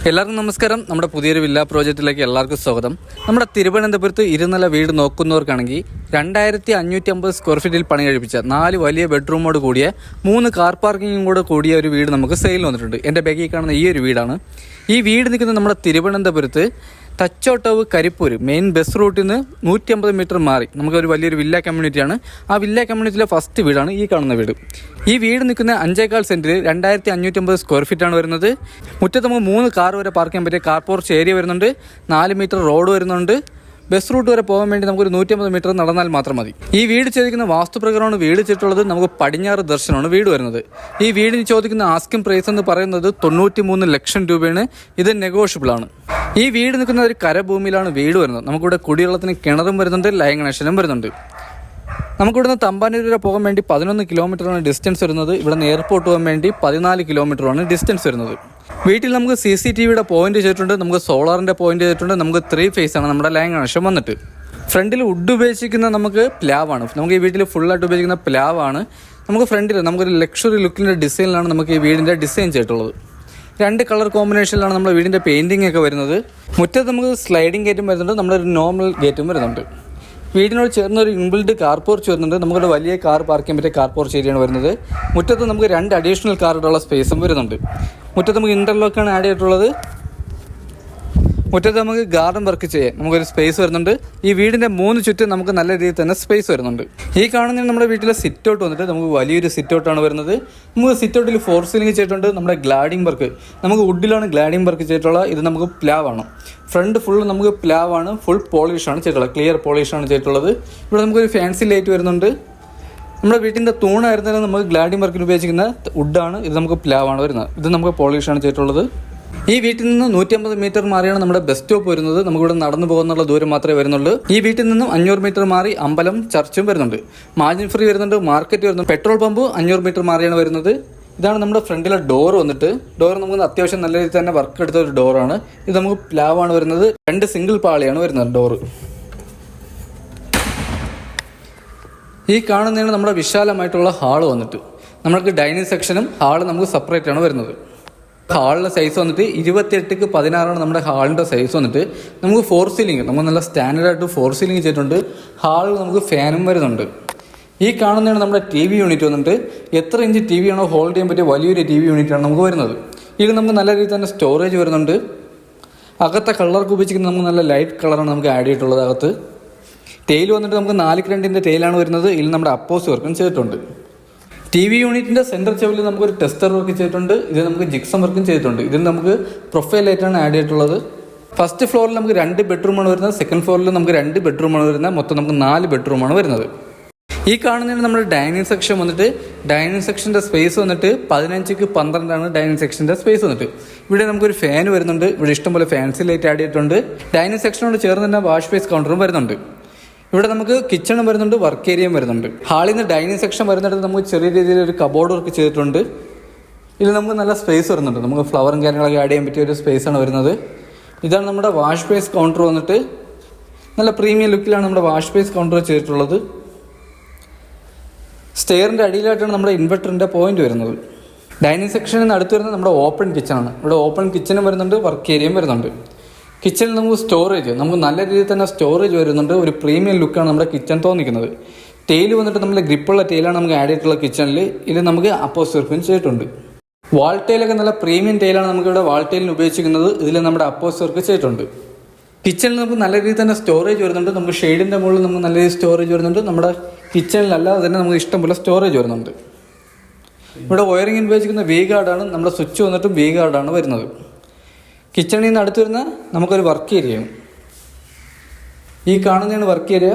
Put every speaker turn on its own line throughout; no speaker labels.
എല്ലാവർക്കും നമസ്കാരം. നമ്മുടെ പുതിയൊരു വില്ല പ്രോജക്റ്റിലേക്ക് എല്ലാവർക്കും സ്വാഗതം. നമ്മുടെ തിരുവനന്തപുരത്ത് ഇരുനില വീട് നോക്കുന്നവർക്കാണെങ്കിൽ 2550 സ്ക്വയർ ഫീറ്റിൽ പണി കഴിപ്പിച്ച 4 വലിയ ബെഡ്റൂമോട് കൂടിയ 3 കാർ പാർക്കിങ്ങും കൂടെ കൂടിയ ഒരു വീട് നമുക്ക് സെയിൽ വന്നിട്ടുണ്ട്. എൻ്റെ ബാക്കിൽ കാണുന്ന ഈ ഒരു വീടാണ്. ഈ വീട് നിൽക്കുന്നത് നമ്മുടെ തിരുവനന്തപുരത്ത് തച്ചോട്ടവ് കരിപ്പൂർ മെയിൻ ബസ് റൂട്ടിൽ നിന്ന് 150 മീറ്റർ മാറി നമുക്കൊരു വലിയൊരു വില്ല കമ്മ്യൂണിറ്റിയാണ്. ആ വില്ല കമ്മ്യൂണിറ്റിയിലെ ഫസ്റ്റ് വീടാണ് ഈ കാണുന്ന വീട്. ഈ വീട് നിൽക്കുന്ന 5.25 സെൻറ്റിൽ 2550 സ്ക്വയർ ഫീറ്റാണ് വരുന്നത്. മുറ്റത്ത് നമുക്ക് 3 കാർ വരെ പാർക്ക് ചെയ്യാൻ പറ്റിയ കാർ പോർച്ച് ഏരിയ വരുന്നുണ്ട്. 4 മീറ്റർ റോഡ് വരുന്നുണ്ട്. ബസ് റൂട്ട് വരെ പോകാൻ വേണ്ടി നമുക്കൊരു 150 മീറ്റർ നടന്നാൽ മാത്രം മതി. ഈ വീട് ചോദിക്കുന്ന വാസ്തുപ്രകാരമാണ് വീട് ചെയ്തിട്ടുള്ളത്. നമുക്ക് പടിഞ്ഞാറ് ദർശനമാണ് വീട് വരുന്നത്. ഈ വീടിന് ചോദിക്കുന്ന ആസ്കിംഗ് പ്രൈസ് എന്ന് പറയുന്നത് 93 ലക്ഷം രൂപയാണ്. ഇത് നെഗോഷ്യബിൾ ആണ്. ഈ വീട് നിൽക്കുന്ന ഒരു കരഭൂമിയിലാണ് വീട് വരുന്നത്. നമുക്കിവിടെ കുടിവെള്ളത്തിന് കിണറും വരുന്നുണ്ട്, ലൈൻ കണക്ഷനും വരുന്നുണ്ട്. നമുക്കിവിടുന്ന് തമ്പാനൂർ വരെ പോകാൻ വേണ്ടി 11 കിലോമീറ്ററാണ് ഡിസ്റ്റൻസ് വരുന്നത്. ഇവിടെ നിന്ന് എയർപോർട്ട് പോകാൻ വേണ്ടി 14 കിലോമീറ്ററാണ് ഡിസ്റ്റൻസ് വരുന്നത്. വീട്ടിൽ നമുക്ക് CCTVയുടെ പോയിന്റ് ചെയ്തിട്ടുണ്ട്, നമുക്ക് സോളാറിൻ്റെ പോയിന്റ് ചെയ്തിട്ടുണ്ട്. നമുക്ക് 3 ഫേസ് ആണ് നമ്മുടെ ലൈൻ കണക്ഷൻ വന്നിട്ട്. ഫ്രണ്ടിൽ വുഡ് ഉപയോഗിക്കുന്ന നമുക്ക് പ്ലാവാണ്. നമുക്ക് ഈ വീട്ടിൽ ഫുള്ളായിട്ട് ഉപയോഗിക്കുന്ന പ്ലാവാണ്. നമുക്ക് ഫ്രണ്ടിൽ നമുക്കൊരു ലക്ഷറി ലുക്കിൻ്റെ ഡിസൈനിലാണ് നമുക്ക് ഈ വീടിൻ്റെ ഡിസൈൻ ചെയ്തിട്ടുള്ളത്. 2 കളർ കോമ്പിനേഷനിലാണ് നമ്മുടെ വീടിൻ്റെ പെയിൻറ്റിംഗ് ഒക്കെ വരുന്നത്. മുറ്റത്ത് നമുക്ക് സ്ലൈഡിങ് ഗേറ്റും വരുന്നുണ്ട്, നമ്മുടെ ഒരു നോർമൽ ഗേറ്റും വരുന്നുണ്ട്. വീടിനോട് ചേർന്ന ഒരു ഇൻബിൽഡ് കാർ പോർച്ച് വരുന്നുണ്ട്. നമുക്കൊരു വലിയ കാർ പാർക്ക് ചെയ്യാൻ പറ്റിയ കാർ പോർച്ച് ഏരിയയാണ് വരുന്നത്. മുറ്റത്ത് നമുക്ക് 2 അഡീഷണൽ കാറുകളുള്ള സ്പേസും വരുന്നുണ്ട്. മുറ്റത്ത് നമുക്ക് ഇൻ്റർലോക്കാണ് ആഡ് ചെയ്തിട്ടുള്ളത്. മുറ്റത്ത് നമുക്ക് ഗാർഡൻ വർക്ക് ചെയ്യാൻ നമുക്കൊരു സ്പേസ് വരുന്നുണ്ട്. ഈ വീടിൻ്റെ 3 ചുറ്റും നമുക്ക് നല്ല രീതിയിൽ തന്നെ സ്പേസ് വരുന്നുണ്ട്. ഈ കാണുന്ന നമ്മുടെ വീട്ടിലെ സിറ്റ് ഔട്ട് വന്നിട്ട് നമുക്ക് വലിയൊരു സിറ്റ് ഔട്ടാണ് വരുന്നത്. നമുക്ക് സിറ്റ് ഔട്ടിൽ 4 സീലിംഗ് ചെയ്തിട്ടുണ്ട്. നമ്മുടെ ഗ്ലാഡിംഗ് വർക്ക് നമുക്ക് വുഡിലാണ് ഗ്ലാഡിംഗ് വർക്ക് ചെയ്തിട്ടുള്ളത്. ഇത് നമുക്ക് പ്ലാവാണ്. ഫ്രണ്ട് ഫുൾ നമുക്ക് പ്ലാവാണ്, ഫുൾ പോളിഷാണ് ചെയ്തിട്ടുള്ളത്, ക്ലിയർ പോളിഷാണ് ചെയ്തിട്ടുള്ളത്. ഇവിടെ നമുക്കൊരു ഫാൻസി ലൈറ്റ് വരുന്നുണ്ട്. നമ്മുടെ വീട്ടിൻ്റെ തൂണായിരുന്നാലും നമുക്ക് ഗ്ലാഡിംഗ് വർക്കിന് ഉപയോഗിക്കുന്ന വുഡാണ്. ഇത് നമുക്ക് പ്ലാവാണ് വരുന്നത്. ഇത് നമുക്ക് പോളിഷാണ് ചെയ്തിട്ടുള്ളത്. ഈ വീട്ടിൽ നിന്ന് 150 മീറ്റർ മാറിയാണ് നമ്മുടെ ബസ് സ്റ്റോപ്പ് വരുന്നത്. നമുക്കിവിടെ നടന്നു പോകുന്നുള്ള ദൂരം മാത്രമേ വരുന്നുള്ളൂ. ഈ വീട്ടിൽ നിന്നും 500 മീറ്റർ മാറി അമ്പലം ചർച്ചും വരുന്നുണ്ട്. മാർജിൻ ഫ്രീ വരുന്നുണ്ട്, മാർക്കറ്റ് വരുന്നുണ്ട്, പെട്രോൾ പമ്പ് 500 മീറ്റർ മാറിയാണ് വരുന്നത്. ഇതാണ് നമ്മുടെ ഫ്രണ്ടിലെ ഡോർ വന്നിട്ട്. ഡോർ നമുക്ക് അത്യാവശ്യം നല്ല രീതിയിൽ തന്നെ വർക്ക് എടുത്ത ഒരു ഡോറാണ്. ഇത് നമുക്ക് പ്ലാവാണ് വരുന്നത്. 2 സിംഗിൾ പാളിയാണ് വരുന്നത് ഡോറ്. ഈ കാണുന്നതാണ് നമ്മുടെ വിശാലമായിട്ടുള്ള ഹാള് വന്നിട്ട്. നമുക്ക് ഡൈനിങ് സെക്ഷനും ഹാള് നമുക്ക് സെപ്പറേറ്റ് ആണ് വരുന്നത്. ഹാളിൻ്റെ സൈസ് വന്നിട്ട് 28x16 നമ്മുടെ ഹാളിൻ്റെ സൈസ് വന്നിട്ട്. നമുക്ക് 4 സീലിംഗ് നമുക്ക് നല്ല സ്റ്റാൻഡേർഡായിട്ട് 4 സീലിംഗ് ചെയ്തിട്ടുണ്ട്. ഹാളിൽ നമുക്ക് ഫാനും വരുന്നുണ്ട്. ഈ കാണുന്നതാണ് നമ്മുടെ TV യൂണിറ്റ് വന്നിട്ട്. എത്ര ഇഞ്ച് TV ആണോ ഹോൾഡ് ചെയ്യാൻ പറ്റിയ വലിയൊരു TV യൂണിറ്റാണ് നമുക്ക് വരുന്നത്. ഇതിൽ നമുക്ക് നല്ല രീതിയിൽ തന്നെ സ്റ്റോറേജ് വരുന്നുണ്ട്. അകത്തെ കളർക്ക് ഉപയോഗിച്ചിരിക്കുന്നത് നമുക്ക് നല്ല ലൈറ്റ് കളറാണ് നമുക്ക് ആഡ് ചെയ്തിട്ടുള്ളത്. അകത്ത് ടെയിൽ വന്നിട്ട് നമുക്ക് 4x2 ടെയിലാണ് വരുന്നത്. ഇതിൽ നമ്മുടെ അപ്പോസ് വർക്കും ചെയ്തിട്ടുണ്ട്. TV യൂണിറ്റിൻ്റെ സെൻറ്റർ ചെവിൽ നമുക്കൊരു ടെസ്റ്റർ വർക്ക് ചെയ്തിട്ടുണ്ട്. ഇത് നമുക്ക് ജിക്സം വർക്കും ചെയ്തിട്ടുണ്ട്. ഇതിൽ നമുക്ക് പ്രൊഫൈൽ ലൈറ്റാണ് ആഡ് ചെയ്തിട്ടുള്ളത്. ഫസ്റ്റ് ഫ്ലോറിൽ നമുക്ക് 2 ബെഡ്റൂമാണ് വരുന്നത്. സെക്കൻഡ് ഫ്ലോറിൽ നമുക്ക് 2 ബെഡ്റൂമാണ് വരുന്നത്. മൊത്തം നമുക്ക് 4 ബെഡ്റൂമാണ് വരുന്നത്. ഈ കാണുന്നതാണ് നമ്മുടെ ഡൈനിങ് സെക്ഷൻ വന്നിട്ട്. ഡൈനിങ് സെക്ഷൻ്റെ സ്പേസ് വന്നിട്ട് 15x12 ഡൈനിങ് സെക്ഷൻ്റെ സ്പേസ് വന്നിട്ട്. ഇവിടെ നമുക്കൊരു ഫാൻ വരുന്നുണ്ട്. ഇവിടെ ഇഷ്ടംപോലെ ഫാൻസി ലൈറ്റ് ആഡ് ചെയ്തിട്ടുണ്ട്. ഡൈനിങ് സെക്ഷനോട് ചേർന്ന് തന്നെ വാഷ് ബേസ് കൗണ്ടറും വരുന്നുണ്ട്. ഇവിടെ നമുക്ക് കിച്ചണും വരുന്നുണ്ട്, വർക്ക് ഏരിയയും വരുന്നുണ്ട്. ഹാളിൽ നിന്ന് ഡൈനിങ് സെക്ഷൻ വരുന്നിടത്ത് നമുക്ക് ചെറിയ രീതിയിൽ ഒരു കബോർഡ് വർക്ക് ചെയ്തിട്ടുണ്ട്. ഇതിൽ നമുക്ക് നല്ല സ്പേസ് വരുന്നുണ്ട്. നമുക്ക് ഫ്ലവറും കാര്യങ്ങളൊക്കെ ആഡ് ചെയ്യാൻ പറ്റിയ ഒരു സ്പേസാണ് വരുന്നത്. ഇതാണ് നമ്മുടെ വാഷ് ബേസ് കൗണ്ടർ വന്നിട്ട്. നല്ല പ്രീമിയം ലുക്കിലാണ് നമ്മുടെ വാഷ് ബേസ് കൗണ്ടർ ചെയ്തിട്ടുള്ളത്. സ്റ്റെയറിൻ്റെ അടിയിലായിട്ടാണ് നമ്മുടെ ഇൻവെർട്ടറിൻ്റെ പോയിന്റ് വരുന്നത്. ഡൈനിങ് സെക്ഷനിൽ നിന്ന് അടുത്ത് വരുന്നത് നമ്മുടെ ഓപ്പൺ കിച്ചണാണ്. ഇവിടെ ഓപ്പൺ കിച്ചനും വരുന്നുണ്ട്, വർക്ക് ഏരിയയും വരുന്നുണ്ട്. കിച്ചണിൽ നമുക്ക് സ്റ്റോറേജ് നമുക്ക് നല്ല രീതിയിൽ തന്നെ സ്റ്റോറേജ് വരുന്നുണ്ട്. ഒരു പ്രീമിയം ലുക്കാണ് നമ്മുടെ കിച്ചൺ തോന്നിക്കുന്നത്. ടെയിൽ വന്നിട്ട് നമ്മൾ ഗ്രിപ്പുള്ള ടെയിലാണ് നമുക്ക് ആഡ് ചെയ്തിട്ടുള്ള കിച്ചണിൽ. ഇത് നമുക്ക് അപ്പോസ് വർക്കും ചെയ്തിട്ടുണ്ട്. വാൾ ടൈലൊക്കെ നല്ല പ്രീമിയം ടൈലാണ് നമുക്കിവിടെ വാൾ ടൈലിന് ഉപയോഗിച്ചിരിക്കുന്നത്. ഇതിൽ നമ്മുടെ അപ്പോസ് വർക്ക് ചെയ്തിട്ടുണ്ട്. കിച്ചണിൽ നമുക്ക് നല്ല രീതിയിൽ തന്നെ സ്റ്റോറേജ് വരുന്നുണ്ട്. നമുക്ക് ഷെയ്ഡിൻ്റെ മുകളിൽ നമുക്ക് നല്ല രീതിയിൽ സ്റ്റോറേജ് വരുന്നുണ്ട്. നമ്മുടെ കിച്ചണിലല്ലാതെ തന്നെ നമുക്ക് ഇഷ്ടംപോലെ സ്റ്റോറേജ് വരുന്നുണ്ട്. ഇവിടെ വയറിങ്ങിന് ഉപയോഗിച്ചിരിക്കുന്ന വി ഗാർഡാണ്. നമ്മുടെ സ്വിച്ച് വന്നിട്ട് വി ഗാർഡാണ് വരുന്നത്. കിച്ചണിൽ നിന്ന് അടുത്ത് വരുന്ന നമുക്കൊരു വർക്ക് ഏരിയയാണ്. ഈ കാണുന്നതാണ് വർക്ക് ഏരിയ.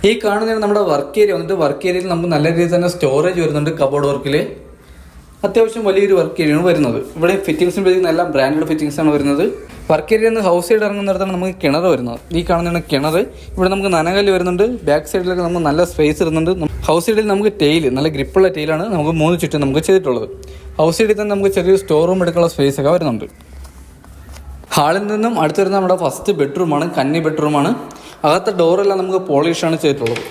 ഈ കാണുന്നതാണ് നമ്മുടെ വർക്ക് ഏരിയ വന്നിട്ട്. വർക്ക് ഏരിയയിൽ നമുക്ക് നല്ല രീതിയിൽ തന്നെ സ്റ്റോറേജ് വരുന്നുണ്ട്. കബോർഡ് വർക്കിൽ അത്യാവശ്യം വലിയൊരു വർക്ക് ഏരിയയാണ് വരുന്നത്. ഇവിടെ ഫിറ്റിംഗ്സിന് ഉപയോഗിക്കുന്ന എല്ലാം ബ്രാൻഡഡ് ഫിറ്റിംഗ്സാണ് വരുന്നത്. വർക്ക് ഏരിയയിൽ നിന്ന് ഹൗസ് സൈഡ് ഇറങ്ങുന്നിടത്താണ് നമുക്ക് കിണർ വരുന്നത്. ഈ കാണുന്നതാണ് കിണർ. ഇവിടെ നമുക്ക് നനകല്ല് വരുന്നുണ്ട്. ബാക്ക് സൈഡിലൊക്കെ നമുക്ക് നല്ല സ്പേസ് ഇരുന്നുണ്ട്. ഹൗസ് സൈഡിൽ നമുക്ക് ടെയിൽ നല്ല ഗ്രിപ്പുള്ള ടെയിലാണ് നമുക്ക് 3 ചുറ്റും നമുക്ക് ചെയ്തിട്ടുള്ളത്. ഹൗസ് സൈഡിൽ തന്നെ നമുക്ക് ചെറിയൊരു സ്റ്റോർ റൂം എടുക്കാനുള്ള സ്പേസ് ഒക്കെ വരുന്നുണ്ട്. ഹാളിൽ നിന്നും അടുത്ത് വരുന്ന നമ്മുടെ ഫസ്റ്റ് ബെഡ്റൂമാണ്, കന്നി ബെഡ്റൂമാണ്. അകത്തെ ഡോറെല്ലാം നമുക്ക് പോളിഷാണ് ചെയ്തിട്ടുള്ളത്.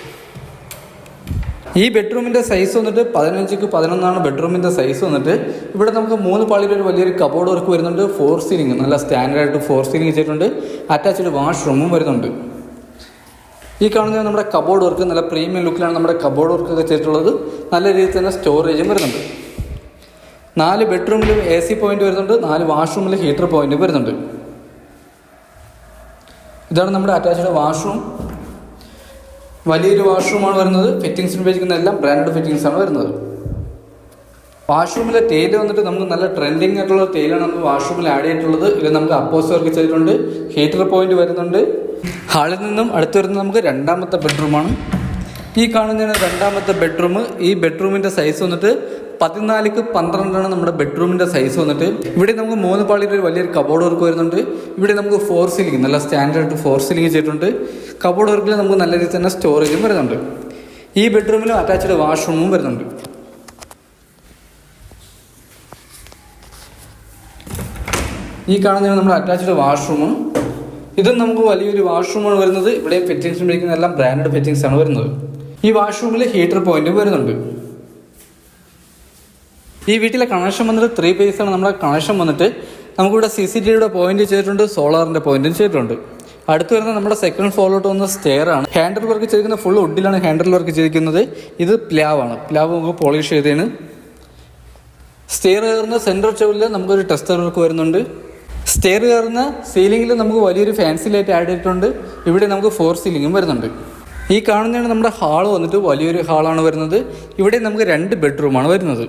ഈ ബെഡ്റൂമിൻ്റെ സൈസ് വന്നിട്ട് 15x11 ബെഡ്റൂമിൻ്റെ സൈസ് വന്നിട്ട്. ഇവിടെ നമുക്ക് 3 പാളിയുടെ ഒരു വലിയൊരു കബോർഡ് വർക്ക് വരുന്നുണ്ട്. 4 സീലിംഗ്, നല്ല സ്റ്റാൻഡേർഡ് 4 സീലിംഗ് ചെയ്തിട്ടുണ്ട്. അറ്റാച്ച്ഡ് വാഷ്റൂമും വരുന്നുണ്ട്. ഈ കാണുന്നത് നമ്മുടെ കബോർഡ് വർക്ക്, നല്ല പ്രീമിയം ലുക്കിലാണ് നമ്മുടെ കബോർഡ് വർക്കൊക്കെ ചെയ്തിട്ടുള്ളത്. നല്ല രീതിയിൽ തന്നെ സ്റ്റോറേജും വരുന്നുണ്ട്. 4 ബെഡ്റൂമിലും AC പോയിന്റ് വരുന്നുണ്ട്. 4 വാഷ്റൂമിൽ ഹീറ്റർ പോയിന്റ് വരുന്നുണ്ട്. ഇതാണ് നമ്മുടെ അറ്റാച്ച്ഡ് വാഷ്റൂം. വലിയൊരു വാഷ്റൂമാണ് വരുന്നത്. ഫിറ്റിംഗ്സിന് ഉപയോഗിക്കുന്ന എല്ലാം ബ്രാൻഡഡ് ഫിറ്റിംഗ്സ് ആണ് വരുന്നത്. വാഷ്റൂമിലെ ടൈല് വന്നിട്ട് നമുക്ക് നല്ല ട്രെൻഡിങ് ആയിട്ടുള്ള ടൈലാണ് നമുക്ക് വാഷ്റൂമിൽ ആഡ് ചെയ്തിട്ടുള്ളത്. ഇതിൽ നമുക്ക് അപ്പോസ് വർക്ക് ചെയ്തിട്ടുണ്ട്. ഹീറ്റർ പോയിന്റ് വരുന്നുണ്ട്. ഹാളിൽ നിന്നും അടുത്ത് വരുന്നത് നമുക്ക് രണ്ടാമത്തെ ബെഡ്റൂമാണ്. ഈ കാണുന്നതാണ് രണ്ടാമത്തെ ബെഡ്റൂം. ഈ ബെഡ്റൂമിൻ്റെ സൈസ് വന്നിട്ട് 14x12 നമ്മുടെ ബെഡ്റൂമിൻ്റെ സൈസ് വന്നിട്ട്. ഇവിടെ നമുക്ക് 3 പാളിയുടെ ഒരു വലിയൊരു കബോർഡ് വർക്ക് വരുന്നുണ്ട്. ഇവിടെ നമുക്ക് 4 സീലിംഗ്, നല്ല സ്റ്റാൻഡേർഡ് 4 സീലിംഗ് ചെയ്തിട്ടുണ്ട്. കബോർഡ് വർക്കിൽ നമുക്ക് നല്ല രീതിയിൽ തന്നെ സ്റ്റോറേജും വരുന്നുണ്ട്. ഈ ബെഡ്റൂമിലും അറ്റാച്ച്ഡ് വാഷ്റൂമും വരുന്നുണ്ട്. ഈ കാണുന്നതാണ് നമ്മുടെ അറ്റാച്ച്ഡ് വാഷ്റൂം. ഇതും നമുക്ക് വലിയൊരു വാഷ്റൂമാണ് വരുന്നത്. ഇവിടെ ഫിറ്റിംഗ്സ് ഉപയോഗിക്കുന്ന എല്ലാം ബ്രാൻഡഡ് ഫിറ്റിംഗ്സ് ആണ് വരുന്നത്. ഈ വാഷ്റൂമിൽ ഹീറ്റർ പോയിന്റും വരുന്നുണ്ട്. ഈ വീട്ടിലെ കണക്ഷൻ വന്നിട്ട് 3 phase ആണ് നമ്മുടെ കണക്ഷൻ വന്നിട്ട്. നമുക്കിവിടെ CCTVയുടെ പോയിന്റ് ചെയ്തിട്ടുണ്ട്, സോളാറിന്റെ പോയിന്റും ചെയ്തിട്ടുണ്ട്. അടുത്ത് വരുന്നത് നമ്മുടെ സെക്കൻഡ് ഫ്ലോറിലോട്ട് വന്ന സ്റ്റെയർ ആണ്. ഹാൻഡിൽ വർക്ക് ചെയ്തിരിക്കുന്ന ഫുൾ വുഡിലാണ് ഹാൻഡിൽ വർക്ക് ചെയ്തിരിക്കുന്നത്. ഇത് പ്ലാവാണ്. പ്ലാവ് നമുക്ക് പോളിഷ് ചെയ്തതാണ്. സ്റ്റെയർ കയറുന്ന സെൻട്രൽ ചെവിൽ നമുക്കൊരു ടെസ്റ്റർ വർക്ക് വരുന്നുണ്ട്. സ്റ്റെയർ കയറുന്ന സീലിംഗിൽ നമുക്ക് വലിയൊരു ഫാൻസി ലൈറ്റ് ആഡ് ചെയ്തിട്ടുണ്ട്. ഇവിടെ നമുക്ക് 4 സീലിംഗും വരുന്നുണ്ട്. ഈ കാണുന്നതാണ് നമ്മുടെ ഹാൾ വന്നിട്ട് വലിയൊരു ഹാളാണ് വരുന്നത്. ഇവിടെ നമുക്ക് 2 ബെഡ്റൂമാണ് വരുന്നത്.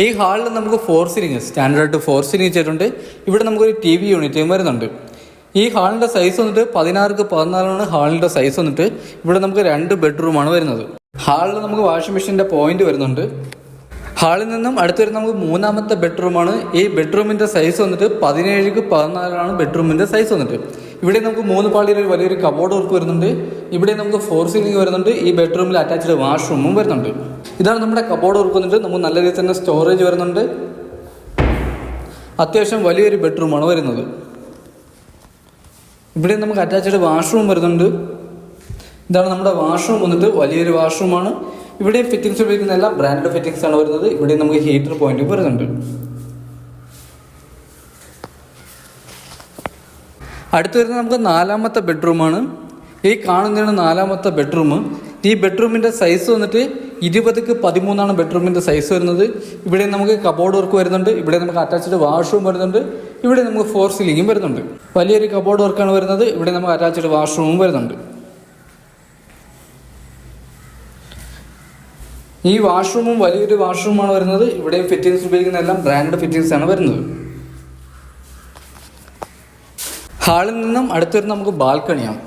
ഈ ഹാളിൽ നമുക്ക് 4 സീലിംഗ്, സ്റ്റാൻഡേർഡ് 4 സീലിംഗ് ചെയ്തിട്ടുണ്ട്. ഇവിടെ നമുക്കൊരു TV യൂണിറ്റും വരുന്നുണ്ട്. ഈ ഹാളിൻ്റെ സൈസ് വന്നിട്ട് 16x14 ഹാളിൻ്റെ സൈസ് വന്നിട്ട്. ഇവിടെ നമുക്ക് 2 ബെഡ്റൂമാണ് വരുന്നത്. ഹാളിൽ നമുക്ക് വാഷിംഗ് മെഷീൻ്റെ പോയിന്റ് വരുന്നുണ്ട്. ഹാളിൽ നിന്നും അടുത്ത് വരുന്ന നമുക്ക് 3ാമത്തെ ബെഡ്റൂമാണ്. ഈ ബെഡ്റൂമിൻ്റെ സൈസ് വന്നിട്ട് 17x14 ബെഡ്റൂമിൻ്റെ സൈസ് വന്നിട്ട്. ഇവിടെ നമുക്ക് 3 പാളിയുടെ ഒരു വലിയൊരു കബോർഡ് വർക്ക് വരുന്നുണ്ട്. ഇവിടെ നമുക്ക് 4 സീലിംഗ് വരുന്നുണ്ട്. ഈ ബെഡ്റൂമിൽ അറ്റാച്ച്ഡ് വാഷ്റൂമും വരുന്നുണ്ട്. ഇതാണ് നമ്മുടെ കബോർഡ് വർക്ക് വന്നിട്ട്. നമുക്ക് നല്ല രീതിയിൽ തന്നെ സ്റ്റോറേജ് വരുന്നുണ്ട്. അത്യാവശ്യം വലിയൊരു ബെഡ്റൂമാണ് വരുന്നത്. ഇവിടെ നമുക്ക് അറ്റാച്ച്ഡ് വാഷ്റൂം വരുന്നുണ്ട്. ഇതാണ് നമ്മുടെ വാഷ്റൂം വന്നിട്ട്. വലിയൊരു വാഷ്റൂമാണ്. ഇവിടെ ഫിറ്റിംഗ്സ് ഉപയോഗിക്കുന്ന എല്ലാം ബ്രാൻഡഡ് ഫിറ്റിംഗ്സ് ആണ് വരുന്നത്. ഇവിടെ നമുക്ക് ഹീറ്റർ പോയിന്റ് വരുന്നുണ്ട്. അടുത്ത് വരുന്നത് നമുക്ക് 4ാമത്തെ ബെഡ്റൂമാണ്. ഈ കാണുന്നതാണ് 4ാമത്തെ ബെഡ്റൂം. ഈ ബെഡ്റൂമിൻ്റെ സൈസ് വന്നിട്ട് 20x13 ബെഡ്റൂമിൻ്റെ സൈസ് വരുന്നത്. ഇവിടെ നമുക്ക് കബോർഡ് വർക്ക് വരുന്നുണ്ട്. ഇവിടെ നമുക്ക് അറ്റാച്ച്ഡ് വാഷ്റൂം വരുന്നുണ്ട്. ഇവിടെ നമുക്ക് 4 സീലിംഗും വരുന്നുണ്ട്. വലിയൊരു കബോർഡ് വർക്കാണ് വരുന്നത്. ഇവിടെ നമുക്ക് അറ്റാച്ച്ഡ് വാഷ്റൂമും വരുന്നുണ്ട്. ഈ വാഷ്റൂമും വലിയൊരു വാഷ്റൂമാണ് വരുന്നത്. ഇവിടെ ഫിറ്റിംഗ്സ് ഉപയോഗിക്കുന്ന എല്ലാം ബ്രാൻഡ് ഫിറ്റിംഗ്സ് ആണ് വരുന്നത്. ഹാളിൽ നിന്നും അടുത്ത് വരുന്ന നമുക്ക് ബാൽക്കണിയാണ്.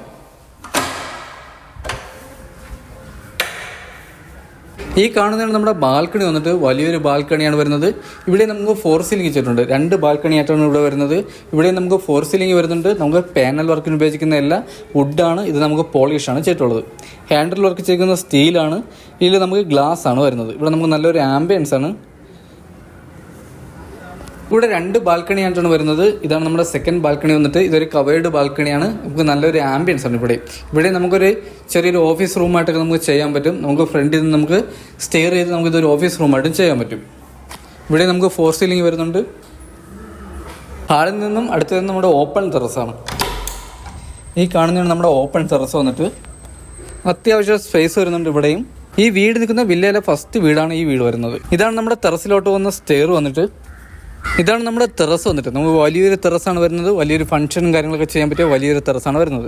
ഈ കാണുന്നതാണ് നമ്മുടെ ബാൽക്കണി വന്നിട്ട്. വലിയൊരു ബാൽക്കണിയാണ് വരുന്നത്. ഇവിടെ നമുക്ക് 4 സീലിംഗ് ചെയ്തിട്ടുണ്ട്. 2 ബാൽക്കണി ആയിട്ടാണ് ഇവിടെ വരുന്നത്. ഇവിടെ നമുക്ക് 4 സീലിംഗ് വരുന്നുണ്ട്. നമുക്ക് പാനൽ വർക്കിന് ഉപയോഗിക്കുന്ന എല്ലാം വുഡാണ്. ഇത് നമുക്ക് പോളിഷാണ് ചെയ്തിട്ടുള്ളത്. ഹാൻഡിൽ വർക്ക് ചെയ്യുന്ന സ്റ്റീലാണ്. ഇതിൽ നമുക്ക് ഗ്ലാസ് ആണ് വരുന്നത്. ഇവിടെ നമുക്ക് നല്ലൊരു ആംബിയൻസ് ആണ്. ഇവിടെ 2 ബാൽക്കണി ആയിട്ടാണ് വരുന്നത്. ഇതാണ് നമ്മുടെ സെക്കൻഡ് ബാൽക്കണി വന്നിട്ട്. ഇതൊരു കവേർഡ് ബാൽക്കണിയാണ്. നമുക്ക് നല്ലൊരു ആംബിയൻസ് ആണ് ഇവിടെ. ഇവിടെ നമുക്കൊരു ചെറിയൊരു ഓഫീസ് റൂമായിട്ടൊക്കെ നമുക്ക് ചെയ്യാൻ പറ്റും. നമുക്ക് ഫ്രണ്ടിൽ നിന്ന് നമുക്ക് സ്റ്റെയർ ചെയ്ത് നമുക്ക് ഇതൊരു ഓഫീസ് റൂമായിട്ടും ചെയ്യാൻ പറ്റും. ഇവിടെ നമുക്ക് 4 സീലിംഗ് വരുന്നുണ്ട്. ഹാളിൽ നിന്നും അടുത്ത് വരുന്ന നമ്മുടെ ഓപ്പൺ ടെറസാണ്. ഈ കാണുന്നതാണ് നമ്മുടെ ഓപ്പൺ ടെറസ് വന്നിട്ട്. അത്യാവശ്യം സ്പേസ് വരുന്നുണ്ട് ഇവിടെയും. ഈ വീട് നിൽക്കുന്ന വില്ലയിലെ ഫസ്റ്റ് വീടാണ് ഈ വീട് വരുന്നത്. ഇതാണ് നമ്മുടെ ടെറസിലോട്ട് വന്ന സ്റ്റെയർ വന്നിട്ട്. ഇതാണ് നമ്മുടെ ടെറസ് വന്നിട്ട്. നമുക്ക് വലിയൊരു ടെറസാണ് വരുന്നത്. വലിയൊരു ഫംഗ്ഷനും കാര്യങ്ങളൊക്കെ ചെയ്യാൻ പറ്റിയ വലിയൊരു ടെറസാണ് വരുന്നത്.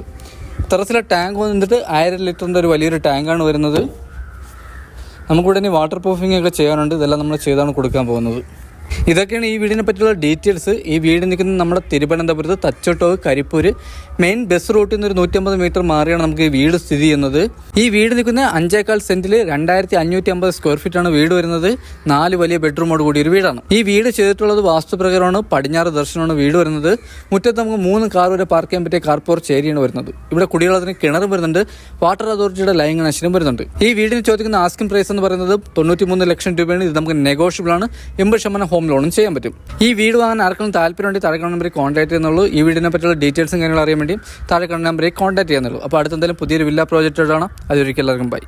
ടെറസിലെ ടാങ്ക് വന്നിട്ട് 1000 ലിറ്ററിൻ്റെ ഒരു വലിയൊരു ടാങ്കാണ് വരുന്നത്. നമുക്കിവിടെ ഇനി വാട്ടർ പ്രൂഫിംഗ് ഒക്കെ ചെയ്യാനുണ്ട്. ഇതെല്ലാം നമ്മൾ ചെയ്താണ് കൊടുക്കാൻ പോകുന്നത്. ഇതൊക്കെയാണ് ഈ വീടിനെ പറ്റിയുള്ള ഡീറ്റെയിൽസ്. ഈ വീട് നിൽക്കുന്നത് നമ്മുടെ തിരുവനന്തപുരത്ത് തച്ചോട്ടോവ് കരിപ്പൂർ മെയിൻ ബസ് റൂട്ടിൽ നിന്ന് ഒരു 150 മീറ്റർ മാറിയാണ് നമുക്ക് ഈ വീട് സ്ഥിതി ചെയ്യുന്നത്. ഈ വീട് നിൽക്കുന്ന 5.25 സെന്റിൽ 2550 സ്ക്വയർ ഫീറ്റ് ആണ് വീട് വരുന്നത്. 4 വലിയ ബെഡ്റൂമോട് കൂടിയ ഒരു വീടാണ്. ഈ വീട് ചെയ്തിട്ടുള്ളത് വാസ്തുപ്രകാരമാണ്. പടിഞ്ഞാറ് ദർശനമാണ് വീട് വരുന്നത്. മുറ്റത്ത് നമുക്ക് 3 കാർ വരെ പാർക്ക് ചെയ്യാൻ പറ്റിയ കാർ പോർച്ച് ഏരിയയാണ് വരുന്നത്. ഇവിടെ കുടിവെള്ളത്തിന് കിണറും വരുന്നുണ്ട്. വാട്ടർ അതോറിറ്റിയുടെ ലൈൻ കണക്ഷനും വരുന്നുണ്ട്. ഈ വീടിന് ചോദിക്കുന്ന ആസ്കിംഗ് പ്രൈസ് എന്ന് പറയുന്നത് 93 ലക്ഷം രൂപയാണ്. ഇത് നമുക്ക് നെഗോഷ്യബിൾ ആണ്. 80% ഹോം ലോണും ചെയ്യാൻ പറ്റും. ഈ വീട് വാങ്ങാൻ ആർക്കും താല്പര്യമുണ്ടെങ്കിൽ താഴെ കാണുന്ന നമ്പറിൽ കോൺടാക്ട് ചെയ്യുന്നുള്ളൂ. ഈ വീടിനെ പറ്റിയുള്ള ഡീറ്റെയിൽസും കാര്യങ്ങളും അറിയാൻ വേണ്ടി താഴെ കാണുന്ന നമ്പറിൽ കോൺടാക്ട് ചെയ്യുന്നുള്ളൂ. അപ്പോൾ അടുത്തെന്തായാലും പുതിയൊരു വില്ല പ്രോജക്റ്റ് കാണാം. അതൊരിക്കലും എല്ലാവർക്കും ബൈ.